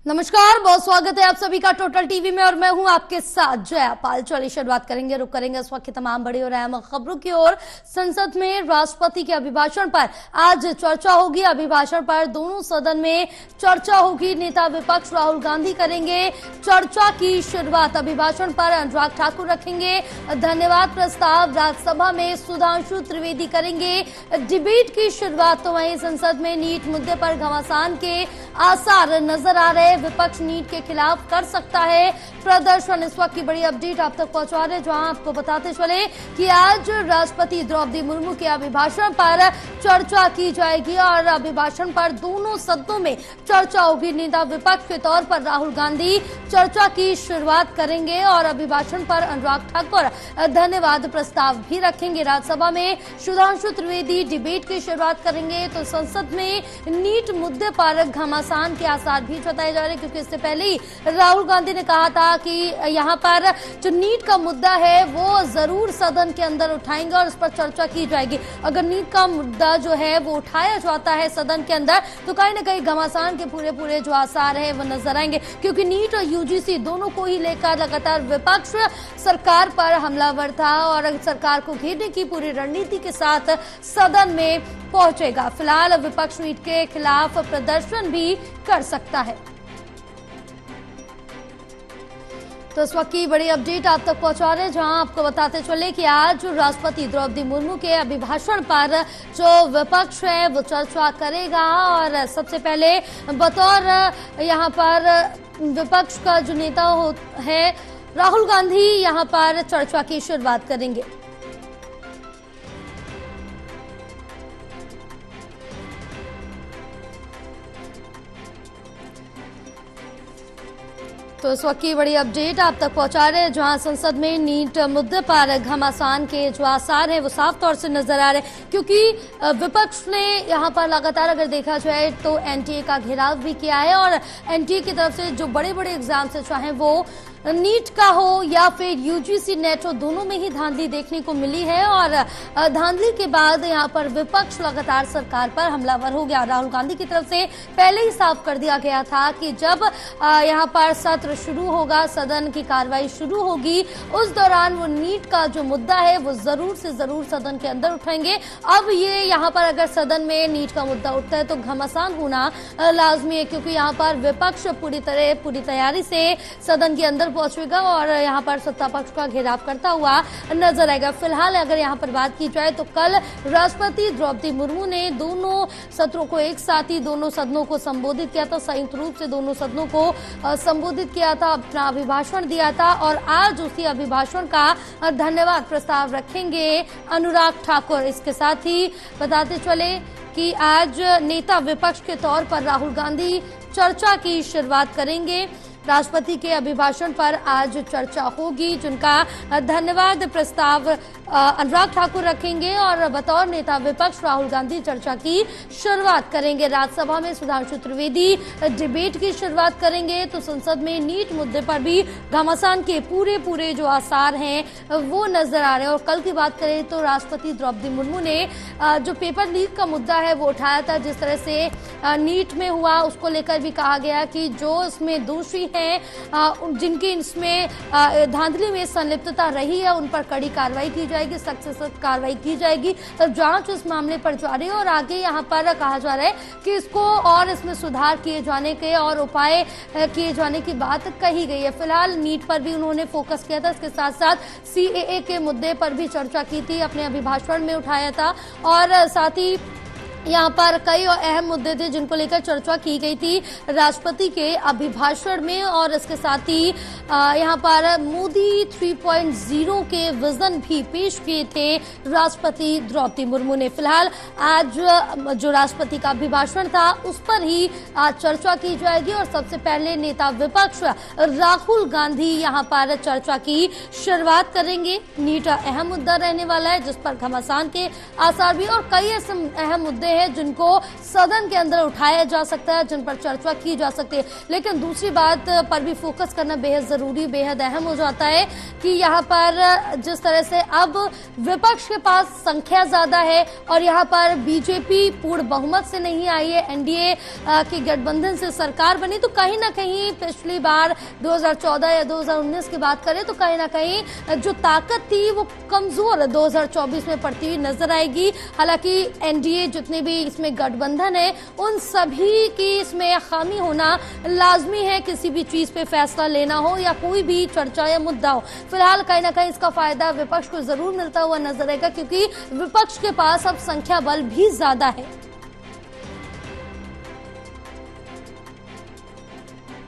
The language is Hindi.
नमस्कार, बहुत स्वागत है आप सभी का टोटल टीवी में और मैं हूं आपके साथ जया पाल। चलिए शुरुआत करेंगे, रुक करेंगे इस वक्त की तमाम बड़ी और अहम खबरों की ओर। संसद में राष्ट्रपति के अभिभाषण पर आज चर्चा होगी। अभिभाषण पर दोनों सदन में चर्चा होगी। नेता विपक्ष राहुल गांधी करेंगे चर्चा की शुरुआत। अभिभाषण पर अनुराग ठाकुर रखेंगे धन्यवाद प्रस्ताव। राज्यसभा में सुधांशु त्रिवेदी करेंगे डिबेट की शुरुआत। तो वहीं संसद में नीट मुद्दे पर घमासान के आसार नजर आ रहे। विपक्ष नीट के खिलाफ कर सकता है प्रदर्शन। इस वक्त की बड़ी अपडेट आप तक पहुंचा रहे, जहां आपको बताते चले कि आज राष्ट्रपति द्रौपदी मुर्मू के अभिभाषण पर चर्चा की जाएगी और अभिभाषण पर दोनों सदनों में चर्चा होगी। नेता विपक्ष के तौर पर राहुल गांधी चर्चा की शुरुआत करेंगे और अभिभाषण पर अनुराग ठाकुर धन्यवाद प्रस्ताव भी रखेंगे। राज्यसभा में सुधांशु त्रिवेदी डिबेट की शुरुआत करेंगे। तो संसद में नीट मुद्दे पर घमासान के आसार भी जताए जा रहे, क्योंकि इससे पहले ही राहुल गांधी ने कहा था कि यहां पर जो नीट का मुद्दा है वो जरूर सदन के अंदर उठाएंगे और इस पर चर्चा की जाएगी। अगर नीट का मुद्दा जो है वो उठाया जाता है सदन के अंदर तो कहीं ना कहीं घमासान के पूरे जो आसार है वो नजर आएंगे, क्योंकि नीट और यूजीसी दोनों को ही लेकर लगातार विपक्ष सरकार पर हमलावर था और सरकार को घेरने की पूरी रणनीति के साथ सदन में पहुंचेगा। फिलहाल विपक्ष नीट के खिलाफ प्रदर्शन भी कर सकता है। तो इस वक्त की बड़ी अपडेट आप तक पहुंचा रहे, जहां आपको बताते चले कि आज राष्ट्रपति द्रौपदी मुर्मू के अभिभाषण पर जो विपक्ष है वो चर्चा करेगा और सबसे पहले बतौर यहां पर विपक्ष का जो नेता है राहुल गांधी यहां पर चर्चा की शुरुआत करेंगे। तो इस वक्त की बड़ी अपडेट आप तक पहुंचा रहे हैं, जहां संसद में नीट मुद्दे पर घमासान के जो आसार है वो साफ तौर से नजर आ रहे हैं, क्योंकि विपक्ष ने यहां पर लगातार अगर देखा जाए तो एनटीए का घेराव भी किया है और एनटीए की तरफ से जो बड़े बड़े एग्जाम से चाहे वो नीट का हो या फिर यूजीसी नेट हो, दोनों में ही धांधली देखने को मिली है और धांधली के बाद यहां पर विपक्ष लगातार सरकार पर हमलावर हो गया। राहुल गांधी की तरफ से पहले ही साफ कर दिया गया था कि जब यहां पर सत्र शुरू होगा, सदन की कार्रवाई शुरू होगी, उस दौरान वो नीट का जो मुद्दा है वो जरूर से जरूर सदन के अंदर उठाएंगे। अब ये यहां पर अगर सदन में नीट का मुद्दा उठता है तो घमासान होना लाजमी है, क्योंकि यहां पर विपक्ष पूरी तैयारी से सदन के अंदर पहुंचेगा और यहां पर सत्ता पक्ष का घेराव करता हुआ नजर आएगा। फिलहाल अगर यहां पर बात की जाए तो कल राष्ट्रपति द्रौपदी मुर्मू ने दोनों सत्रों को एक साथ ही दोनों सदनों को संबोधित किया था, संयुक्त रूप से दोनों सदनों को संबोधित किया था, अपना अभिभाषण दिया था और आज उसी अभिभाषण का धन्यवाद प्रस्ताव रखेंगे अनुराग ठाकुर। इसके साथ ही बताते चले कि आज नेता विपक्ष के तौर पर राहुल गांधी चर्चा की शुरुआत करेंगे। राष्ट्रपति के अभिभाषण पर आज चर्चा होगी, जिनका धन्यवाद प्रस्ताव अनुराग ठाकुर रखेंगे और बतौर नेता विपक्ष राहुल गांधी चर्चा की शुरुआत करेंगे। राज्यसभा में सुधांशु त्रिवेदी डिबेट की शुरुआत करेंगे। तो संसद में नीट मुद्दे पर भी घमासान के पूरे जो आसार हैं वो नजर आ रहे हैं। और कल की बात करें तो राष्ट्रपति द्रौपदी मुर्मू ने जो पेपर लीक का मुद्दा है वो उठाया था। जिस तरह से नीट में हुआ उसको लेकर भी कहा गया कि जो इसमें दोषी जिनकी इसमें धांधली में संलिप्तता रही है उन पर कड़ी कार्रवाई की जाएगी, सख्त से सख्त कार्रवाई की जाएगी। तब जांच इस मामले पर जारी है और आगे यहां पर कहा जा रहा है कि इसको और इसमें सुधार किए जाने के और उपाय किए जाने की बात कही गई है। फिलहाल नीट पर भी उन्होंने फोकस किया था, इसके साथ साथ सीएए के मुद्दे पर भी चर्चा की थी, अपने अभिभाषण में उठाया था और साथ ही यहाँ पर कई अहम मुद्दे थे जिनको लेकर चर्चा की गई थी राष्ट्रपति के अभिभाषण में। और इसके साथ ही यहाँ पर मोदी 3.0 के विजन भी पेश किए थे राष्ट्रपति द्रौपदी मुर्मू ने। फिलहाल आज जो राष्ट्रपति का अभिभाषण था उस पर ही आज चर्चा की जाएगी और सबसे पहले नेता विपक्ष राहुल गांधी यहाँ पर चर्चा की शुरुआत करेंगे। नीट अहम मुद्दा रहने वाला है जिस पर घमासान के आसार भी और कई ऐसे अहम मुद्दे हैं जिनको सदन के अंदर उठाया जा सकता है, जिन पर चर्चा की जा सकती है। लेकिन दूसरी बात पर भी फोकस करना बेहद जरूरी, बेहद अहम हो जाता है कि यहाँ पर जिस तरह से अब विपक्ष के पास संख्या ज्यादा है और यहाँ पर बीजेपी पूर्ण बहुमत से नहीं आई है, एनडीए के गठबंधन से सरकार बनी, तो कहीं ना कहीं पिछली बार 2014 या 2019 की बात करें तो कहीं ना कहीं जो ताकत थी वो कमजोर 2024 में पड़ती हुई नजर आएगी। हालांकि एनडीए जितने भी इसमें गठबंधन है उन सभी की इसमें खामी होना लाजमी है, किसी भी चीज पे फैसला लेना हो या कोई भी चर्चा या मुद्दा हो। फिलहाल कहीं ना कहीं इसका फायदा विपक्ष को जरूर मिलता हुआ नजर आएगा क्योंकि विपक्ष के पास अब संख्या बल भी ज्यादा है।